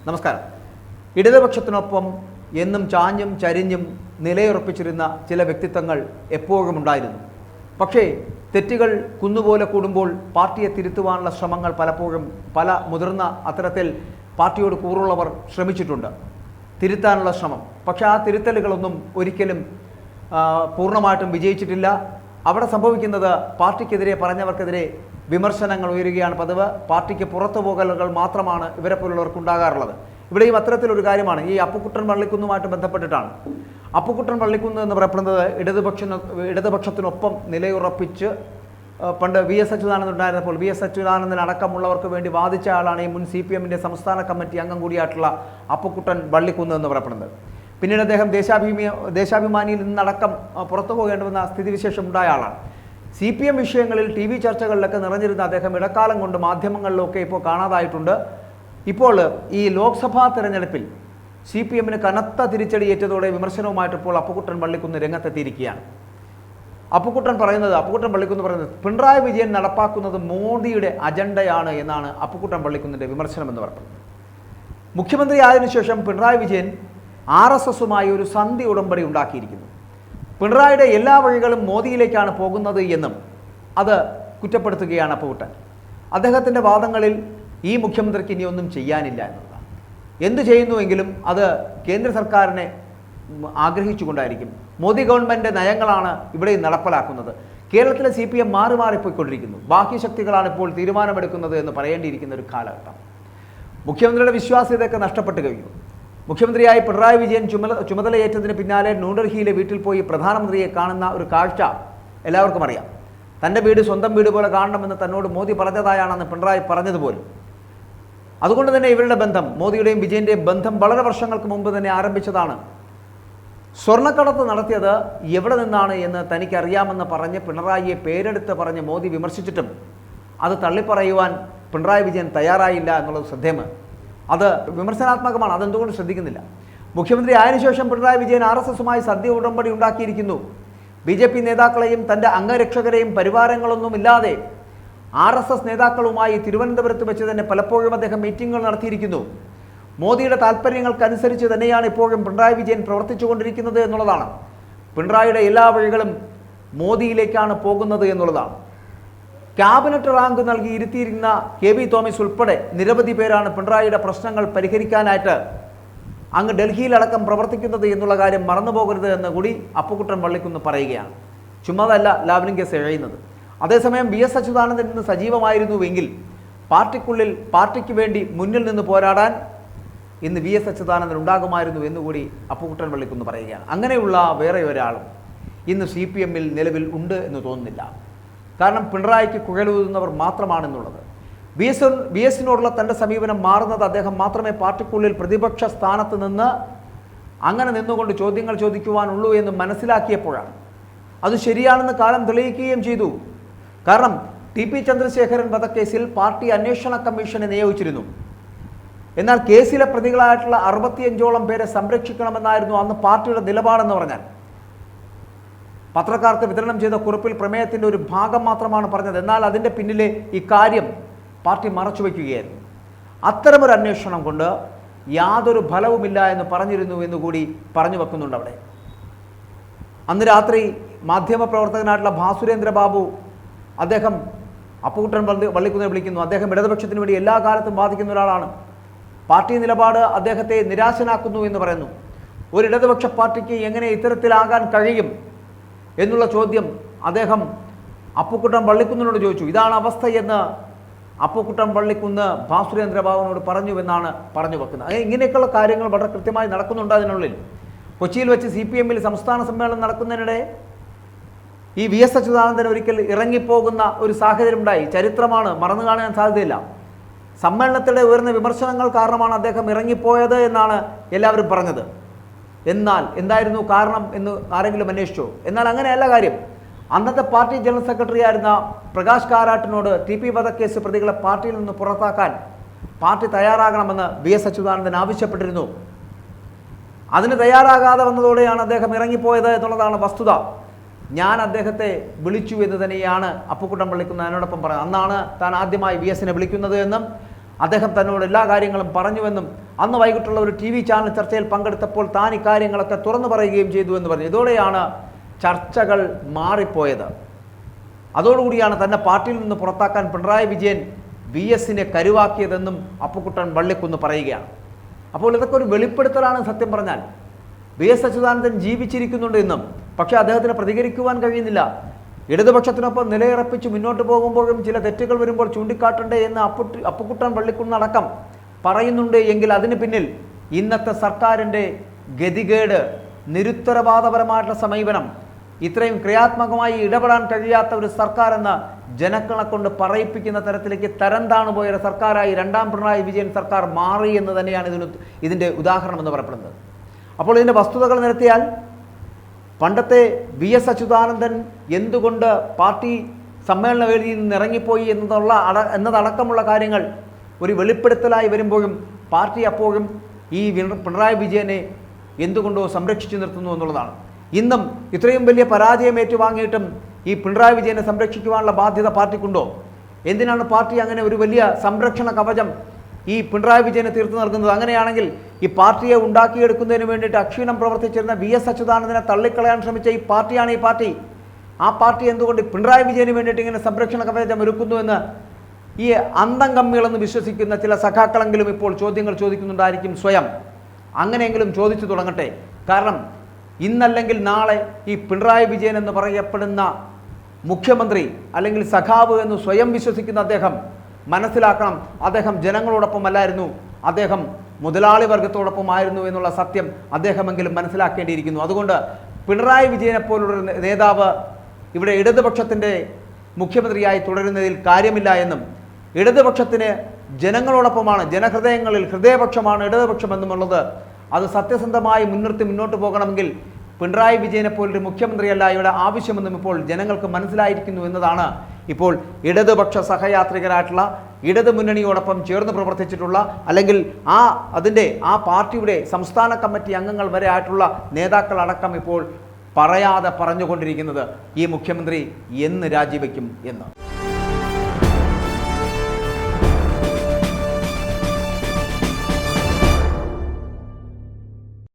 നമസ്കാരം. ഇടതുപക്ഷത്തിനൊപ്പം എന്നും ചാഞ്ഞും ചരിഞ്ഞും നിലയുറപ്പിച്ചിരുന്ന ചില വ്യക്തിത്വങ്ങൾ എപ്പോഴും ഉണ്ടായിരുന്നു. പക്ഷേ തെറ്റുകൾ കുന്നുപോലെ കൂടുമ്പോൾ പാർട്ടിയെ തിരുത്തുവാനുള്ള ശ്രമങ്ങൾ പലപ്പോഴും പല മുതിർന്ന അത്തരത്തിൽ പാർട്ടിയോട് കൂറുള്ളവർ ശ്രമിച്ചിട്ടുണ്ട്, തിരുത്താനുള്ള ശ്രമം. പക്ഷേ ആ തിരുത്തലുകളൊന്നും ഒരിക്കലും പൂർണ്ണമായിട്ടും വിജയിച്ചിട്ടില്ല. അവിടെ സംഭവിക്കുന്നത് പാർട്ടിക്കെതിരെ പറഞ്ഞവർക്കെതിരെ വിമർശനങ്ങൾ ഉയരുകയാണ് പതിവ്. പാർട്ടിക്ക് പുറത്തു പോകലുകൾ മാത്രമാണ് ഇവരെ പോലുള്ളവർക്ക് ഉണ്ടാകാറുള്ളത്. ഇവിടെയും അത്തരത്തിലൊരു കാര്യമാണ് ഈ അപ്പുക്കുട്ടൻ വള്ളിക്കുന്നുമായിട്ട് ബന്ധപ്പെട്ടിട്ടാണ്. അപ്പുക്കുട്ടൻ വള്ളിക്കുന്ന് എന്ന് പറയപ്പെടുന്നത് ഇടതുപക്ഷത്തിനൊപ്പം നിലയുറപ്പിച്ച് പണ്ട് VS അച്യുതാനന്ദൻ ഉണ്ടായിരുന്നപ്പോൾ VS അച്യുതാനന്ദൻ അടക്കമുള്ളവർക്ക് വേണ്ടി വാദിച്ച ആളാണ് ഈ മുൻ CPM-ന്റെ സംസ്ഥാന കമ്മിറ്റി അംഗം കൂടിയായിട്ടുള്ള അപ്പുക്കുട്ടൻ വള്ളിക്കുന്ന് എന്ന് പറയപ്പെടുന്നത്. പിന്നീട് അദ്ദേഹം ദേശാഭിമാനിയിൽ നിന്നടക്കം പുറത്തു പോകേണ്ടുവന്ന സ്ഥിതിവിശേഷം ഉണ്ടായ ആളാണ്. CPM വിഷയങ്ങളിൽ TV ചർച്ചകളിലൊക്കെ നിറഞ്ഞിരുന്ന അദ്ദേഹം ഇടക്കാലം കൊണ്ട് മാധ്യമങ്ങളിലൊക്കെ ഇപ്പോൾ കാണാതായിട്ടുണ്ട്. ഇപ്പോൾ ഈ ലോക്സഭാ തെരഞ്ഞെടുപ്പിൽ CPM-ന് കനത്ത തിരിച്ചടിയേറ്റതോടെ വിമർശനവുമായിട്ട് ഇപ്പോൾ അപ്പുക്കുട്ടൻ വള്ളിക്കുന്ന് രംഗത്തെത്തിയിരിക്കുകയാണ്. അപ്പുക്കുട്ടൻ വള്ളിക്കുന്ന് പറയുന്നത് പിണറായി വിജയൻ നടപ്പാക്കുന്നത് മോദിയുടെ അജണ്ടയാണ് എന്നാണ് അപ്പുക്കുട്ടൻ വള്ളിക്കുന്നിൻ്റെ വിമർശനം എന്ന് പറയുന്നത്. മുഖ്യമന്ത്രി ആയതിനു ശേഷം പിണറായി വിജയൻ RSS-മായി ഒരു സന്ധി ഉടമ്പടി ഉണ്ടാക്കിയിരിക്കുന്നു. പിണറായിയുടെ എല്ലാ വഴികളും മോദിയിലേക്കാണ് പോകുന്നത് എന്നും അത് കുറ്റപ്പെടുത്തുകയാണ് അപ്പുക്കുട്ടൻ. അദ്ദേഹത്തിൻ്റെ വാദങ്ങളിൽ ഈ മുഖ്യമന്ത്രിക്ക് ഇനി ഒന്നും ചെയ്യാനില്ല എന്നുള്ളതാണ്. എന്തു ചെയ്യുന്നുവെങ്കിലും അത് കേന്ദ്ര സർക്കാരിനെ ആഗ്രഹിച്ചുകൊണ്ടായിരിക്കും. മോദി ഗവൺമെൻറ് നയങ്ങളാണ് ഇവിടെ നടപ്പിലാക്കുന്നത്. കേരളത്തിലെ CPM മാറിപ്പോയിക്കൊണ്ടിരിക്കുന്നു. ബാഹ്യ ശക്തികളാണ് ഇപ്പോൾ തീരുമാനമെടുക്കുന്നത് എന്ന് പറയേണ്ടിയിരിക്കുന്ന ഒരു കാലഘട്ടം. മുഖ്യമന്ത്രിയുടെ വിശ്വാസ്യതയൊക്കെ നഷ്ടപ്പെട്ടു കഴിഞ്ഞു. മുഖ്യമന്ത്രിയായി പിണറായി വിജയൻ ചുമതലയേറ്റതിന് പിന്നാലെ ന്യൂഡൽഹിയിലെ വീട്ടിൽ പോയി പ്രധാനമന്ത്രിയെ കാണുന്ന ഒരു കാഴ്ച എല്ലാവർക്കും അറിയാം. തൻ്റെ വീട് സ്വന്തം വീട് പോലെ കാണണമെന്ന് തന്നോട് മോദി പറഞ്ഞതായാണെന്ന് പിണറായി പറഞ്ഞതുപോലും. അതുകൊണ്ട് തന്നെ ഇവരുടെ ബന്ധം, മോദിയുടെയും വിജയൻ്റെയും ബന്ധം വളരെ വർഷങ്ങൾക്ക് മുമ്പ് തന്നെ ആരംഭിച്ചതാണ്. സ്വർണ്ണക്കടത്ത് നടത്തിയത് എവിടെ നിന്നാണ് എന്ന് തനിക്കറിയാമെന്ന് പറഞ്ഞ് പിണറായിയെ പേരെടുത്ത് പറഞ്ഞ് മോദി വിമർശിച്ചിട്ടും അത് തള്ളിപ്പറയുവാൻ പിണറായി വിജയൻ തയ്യാറായില്ല എന്നുള്ളത് ശ്രദ്ധേയമാണ്. അത് വിമർശനാത്മകമാണ്. അതെന്തുകൊണ്ട് ശ്രദ്ധിക്കുന്നില്ല? മുഖ്യമന്ത്രി ആയതിനു ശേഷം പിണറായി വിജയൻ RSS-മായി സന്ധി ഉടമ്പടി ഉണ്ടാക്കിയിരിക്കുന്നു. BJP നേതാക്കളെയും തൻ്റെ അംഗരക്ഷകരെയും പരിവാരങ്ങളൊന്നുമില്ലാതെ RSS നേതാക്കളുമായി തിരുവനന്തപുരത്ത് വെച്ച് തന്നെ പലപ്പോഴും അദ്ദേഹം മീറ്റിങ്ങുകൾ നടത്തിയിരിക്കുന്നു. മോദിയുടെ താല്പര്യങ്ങൾക്കനുസരിച്ച് തന്നെയാണ് ഇപ്പോഴും പിണറായി വിജയൻ പ്രവർത്തിച്ചുകൊണ്ടിരിക്കുന്നത് എന്നുള്ളതാണ്. പിണറായിയുടെ എല്ലാ വഴികളും മോദിയിലേക്കാണ് പോകുന്നത് എന്നുള്ളതാണ്. ക്യാബിനറ്റ് റാങ്ക് നൽകി ഇരുത്തിയിരുന്ന KB തോമസ് ഉൾപ്പെടെ നിരവധി പേരാണ് പിണറായിയുടെ പ്രശ്നങ്ങൾ പരിഹരിക്കാനായിട്ട് അങ്ങ് ഡൽഹിയിലടക്കം പ്രവർത്തിക്കുന്നത് എന്നുള്ള കാര്യം മറന്നുപോകരുത് എന്ന് കൂടി അപ്പുക്കുട്ടൻ വള്ളിക്കുന്ന് പറയുകയാണ്. ചുമ്മാതല്ല ലാവ്ലിൻ കേസ് എഴുതുന്നത്. അതേസമയം VS അച്യുതാനന്ദൻ ഇന്ന് സജീവമായിരുന്നുവെങ്കിൽ പാർട്ടിക്കുള്ളിൽ പാർട്ടിക്ക് വേണ്ടി മുന്നിൽ നിന്ന് പോരാടാൻ ഇന്ന് VS അച്യുതാനന്ദൻ ഉണ്ടാകുമായിരുന്നു എന്നുകൂടി അപ്പുക്കുട്ടൻ വള്ളിക്കുന്ന് പറയുകയാണ്. അങ്ങനെയുള്ള വേറെ ഒരാളും ഇന്ന് CPM-ൽ നിലവിൽ ഉണ്ട് എന്ന് തോന്നുന്നില്ല. കാരണം പിണറായിക്ക് കുഴലൂതുന്നവർ മാത്രമാണെന്നുള്ളത്. VS-നോടുള്ള തൻ്റെ സമീപനം മാറുന്നത് അദ്ദേഹം മാത്രമേ പാർട്ടിക്കുള്ളിൽ പ്രതിപക്ഷ സ്ഥാനത്ത് നിന്ന് അങ്ങനെ നിന്നുകൊണ്ട് ചോദ്യങ്ങൾ ചോദിക്കുവാനുള്ളൂ എന്ന് മനസ്സിലാക്കിയപ്പോഴാണ്. അത് ശരിയാണെന്ന് കാലം തെളിയിക്കുകയും ചെയ്തു. കാരണം TP ചന്ദ്രശേഖരൻ വധക്കേസിൽ പാർട്ടി അന്വേഷണ കമ്മീഷനെ നിയോഗിച്ചിരുന്നു. എന്നാൽ കേസിലെ പ്രതികളായിട്ടുള്ള 65ഓളം പേരെ സംരക്ഷിക്കണമെന്നായിരുന്നു അന്ന് പാർട്ടിയുടെ നിലപാടെന്ന് പറഞ്ഞാൽ. പത്രക്കാർക്ക് വിതരണം ചെയ്ത കുറിപ്പിൽ പ്രമേയത്തിൻ്റെ ഒരു ഭാഗം മാത്രമാണ് പറഞ്ഞത്. എന്നാൽ അതിൻ്റെ പിന്നിലെ ഈ കാര്യം പാർട്ടി മറച്ചുവെക്കുകയായിരുന്നു. അത്തരമൊരു അന്വേഷണം കൊണ്ട് യാതൊരു ഫലവുമില്ല എന്ന് പറഞ്ഞിരുന്നു എന്നുകൂടി പറഞ്ഞു വെക്കുന്നുണ്ട് അവിടെ. അന്ന് രാത്രി മാധ്യമപ്രവർത്തകനായിട്ടുള്ള ഭാസുരേന്ദ്ര ബാബു, അദ്ദേഹം അപ്പുക്കുട്ടൻ വള്ളിക്കുന്നിനെ വിളിക്കുന്നു. അദ്ദേഹം ഇടതുപക്ഷത്തിന് വേണ്ടി എല്ലാ കാലത്തും വാദിക്കുന്ന ഒരാളാണ്. പാർട്ടി നിലപാട് അദ്ദേഹത്തെ നിരാശനാക്കുന്നു എന്ന് പറയുന്നു. ഒരു ഇടതുപക്ഷ പാർട്ടിക്ക് എങ്ങനെ ഇത്തരത്തിലാകാൻ കഴിയും എന്നുള്ള ചോദ്യം അദ്ദേഹം അപ്പുക്കുട്ടൻ വള്ളിക്കുന്നിനോട് ചോദിച്ചു. ഇതാണ് അവസ്ഥ എന്ന് അപ്പുക്കുട്ടൻ വള്ളിക്കുന്ന് ഭാസുരേന്ദ്ര ബാബുവിനോട് പറഞ്ഞുവെന്നാണ് പറഞ്ഞു വെക്കുന്നത്. ഇങ്ങനെയൊക്കെയുള്ള കാര്യങ്ങൾ വളരെ കൃത്യമായി നടക്കുന്നുണ്ട്. അതിനുള്ളിൽ കൊച്ചിയിൽ വെച്ച് CPM-ൽ സംസ്ഥാന സമ്മേളനം നടക്കുന്നതിനിടെ ഈ VS അച്യുതാനന്ദൻ ഒരിക്കൽ ഇറങ്ങിപ്പോകുന്ന ഒരു സാഹചര്യം ഉണ്ടായി. ചരിത്രമാണ്, മറന്നു കാണാൻ സാധ്യതയില്ല. സമ്മേളനത്തിലെ ഉയർന്ന വിമർശനങ്ങൾ കാരണമാണ് അദ്ദേഹം ഇറങ്ങിപ്പോയത് എന്നാണ് എല്ലാവരും പറഞ്ഞത്. എന്നാൽ എന്തായിരുന്നു കാരണം എന്ന് ആരെങ്കിലും അന്വേഷിച്ചോ? എന്നാൽ അങ്ങനെയല്ല കാര്യം. അന്നത്തെ പാർട്ടി ജനറൽ സെക്രട്ടറി ആയിരുന്ന പ്രകാശ് കാരാട്ടിനോട് TP വധക്കേസ് പ്രതികളെ പാർട്ടിയിൽ നിന്ന് പുറത്താക്കാൻ പാർട്ടി തയ്യാറാകണമെന്ന് VS അച്യുതാനന്ദൻ ആവശ്യപ്പെട്ടിരുന്നു. അതിന് തയ്യാറാകാതെ വന്നതോടെയാണ് അദ്ദേഹം ഇറങ്ങിപ്പോയത് എന്നുള്ളതാണ് വസ്തുത. ഞാൻ അദ്ദേഹത്തെ വിളിച്ചു എന്ന് തന്നെയാണ് അപ്പുക്കുട്ടൻ വള്ളിക്കുന്ന് എന്നോടൊപ്പം പറയുന്നത്. അന്നാണ് താൻ ആദ്യമായി VS-നെ വിളിക്കുന്നത് എന്നും അദ്ദേഹം തന്നോട് എല്ലാ കാര്യങ്ങളും പറഞ്ഞുവെന്നും അന്ന് വൈകിട്ടുള്ള ഒരു TV ചാനൽ ചർച്ചയിൽ പങ്കെടുത്തപ്പോൾ താൻ ഇക്കാര്യങ്ങളൊക്കെ തുറന്നു പറയുകയും ചെയ്തു എന്ന് പറഞ്ഞു. ഇതോടെയാണ് ചർച്ചകൾ മാറിപ്പോയത്. അതോടുകൂടിയാണ് തന്നെ പാർട്ടിയിൽ നിന്ന് പുറത്താക്കാൻ പിണറായി വിജയൻ VS-നെ കരുവാക്കിയതെന്നും അപ്പുക്കുട്ടൻ വള്ളിക്കുന്ന് പറയുകയാണ്. അപ്പോൾ ഇതൊക്കെ ഒരു വെളിപ്പെടുത്തലാണ് സത്യം പറഞ്ഞാൽ. VS അച്യുതാനന്ദൻ ജീവിച്ചിരിക്കുന്നുണ്ട് എന്നും, പക്ഷേ അദ്ദേഹത്തിന് പ്രതികരിക്കുവാൻ കഴിയുന്നില്ല. ഇടതുപക്ഷത്തിനൊപ്പം നിലയുറപ്പിച്ച് മുന്നോട്ട് പോകുമ്പോഴും ചില തെറ്റുകൾ വരുമ്പോൾ ചൂണ്ടിക്കാട്ടണ്ടേ എന്ന് അപ്പുക്കുട്ടൻ വള്ളിക്കുന്നടക്കം പറയുന്നുണ്ട് എങ്കിൽ അതിന് പിന്നിൽ ഇന്നത്തെ സർക്കാരിൻ്റെ ഗതികേട്, നിരുത്തരവാദപരമായിട്ടുള്ള സമീപനം, ഇത്രയും ക്രിയാത്മകമായി ഇടപെടാൻ കഴിയാത്ത ഒരു സർക്കാർ എന്ന ജനങ്ങളെ കൊണ്ട് പറയിപ്പിക്കുന്ന തരത്തിലേക്ക് തരം താണുപോയ ഒരു സർക്കാരായി രണ്ടാം പിണറായി വിജയൻ സർക്കാർ മാറി എന്ന് തന്നെയാണ് ഇതിൻ്റെ ഉദാഹരണം എന്ന് പറയപ്പെടുന്നത്. അപ്പോൾ ഇതിൻ്റെ വസ്തുതകൾ നിരത്തിയാൽ പണ്ടത്തെ VS അച്യുതാനന്ദൻ എന്തുകൊണ്ട് പാർട്ടി സമ്മേളന വേദിയിൽ നിന്ന് ഇറങ്ങിപ്പോയി എന്നതടക്കമുള്ള കാര്യങ്ങൾ ഒരു വെളിപ്പെടുത്തലായി വരുമ്പോഴും പാർട്ടി അപ്പോഴും ഈ പിണറായി വിജയനെ എന്തുകൊണ്ടോ സംരക്ഷിച്ചു നിർത്തുന്നു എന്നുള്ളതാണ്. ഇന്നും ഇത്രയും വലിയ പരാജയം ഏറ്റുവാങ്ങിയിട്ടും ഈ പിണറായി വിജയനെ സംരക്ഷിക്കുവാനുള്ള ബാധ്യത പാർട്ടിക്കുണ്ടോ? എന്തിനാണ് പാർട്ടി അങ്ങനെ ഒരു വലിയ സംരക്ഷണ കവചം ഈ പിണറായി വിജയനെ തീർത്തു നൽകുന്നത്? അങ്ങനെയാണെങ്കിൽ ഈ പാർട്ടിയെ ഉണ്ടാക്കിയെടുക്കുന്നതിന് വേണ്ടിയിട്ട് അക്ഷീണം പ്രവർത്തിച്ചിരുന്ന VS അച്യുതാനന്ദനെ തള്ളിക്കളയാൻ ശ്രമിച്ച ഈ പാർട്ടിയാണ് ഈ പാർട്ടി. ആ പാർട്ടി എന്തുകൊണ്ട് പിണറായി വിജയന് വേണ്ടിയിട്ട് ഇങ്ങനെ സംരക്ഷണ കവചം ഒരുക്കുന്നുവെന്ന് ഈ അന്തം കമ്മികളെന്ന് വിശ്വസിക്കുന്ന ചില സഖാക്കളെങ്കിലും ഇപ്പോൾ ചോദ്യങ്ങൾ ചോദിക്കുന്നുണ്ടായിരിക്കും സ്വയം. അങ്ങനെയെങ്കിലും ചോദിച്ചു തുടങ്ങട്ടെ. കാരണം ഇന്നല്ലെങ്കിൽ നാളെ ഈ പിണറായി വിജയൻ എന്ന് പറയപ്പെടുന്ന മുഖ്യമന്ത്രി അല്ലെങ്കിൽ സഖാവ് എന്ന് സ്വയം വിശ്വസിക്കുന്ന അദ്ദേഹം മനസ്സിലാക്കണം, അദ്ദേഹം ജനങ്ങളോടൊപ്പമല്ലായിരുന്നു, അദ്ദേഹം മുതലാളി വർഗത്തോടൊപ്പമായിരുന്നു എന്നുള്ള സത്യം അദ്ദേഹമെങ്കിലും മനസ്സിലാക്കേണ്ടിയിരിക്കുന്നു. അതുകൊണ്ട് പിണറായി വിജയനെ പോലുള്ളൊരു നേതാവ് ഇവിടെ ഇടതുപക്ഷത്തിൻ്റെ മുഖ്യമന്ത്രിയായി തുടരുന്നതിൽ കാര്യമില്ല എന്നും, ഇടതുപക്ഷത്തിന് ജനങ്ങളോടൊപ്പമാണ്, ജനഹൃദയങ്ങളിൽ ഹൃദയപക്ഷമാണ് ഇടതുപക്ഷം എന്നുമുള്ളത് അത് സത്യസന്ധമായി മുൻനിർത്തി മുന്നോട്ട് പോകണമെങ്കിൽ പിണറായി വിജയനെ പോലൊരു മുഖ്യമന്ത്രിയല്ല ഇവിടെ ആവശ്യമെന്നും ഇപ്പോൾ ജനങ്ങൾക്ക് മനസ്സിലായിരിക്കുന്നു എന്നതാണ് ഇപ്പോൾ ഇടതുപക്ഷ സഹയാത്രികരായിട്ടുള്ള ഇടതു മുന്നണിയോടൊപ്പം ചേർന്ന് പ്രവർത്തിച്ചിട്ടുള്ള അല്ലെങ്കിൽ ആ പാർട്ടിയുടെ സംസ്ഥാന കമ്മിറ്റി അംഗങ്ങൾ വരെ ആയിട്ടുള്ള നേതാക്കളടക്കം ഇപ്പോൾ പറയാതെ പറഞ്ഞുകൊണ്ടിരിക്കുന്നത് ഈ മുഖ്യമന്ത്രി എന്ന് രാജിവെക്കും എന്ന്.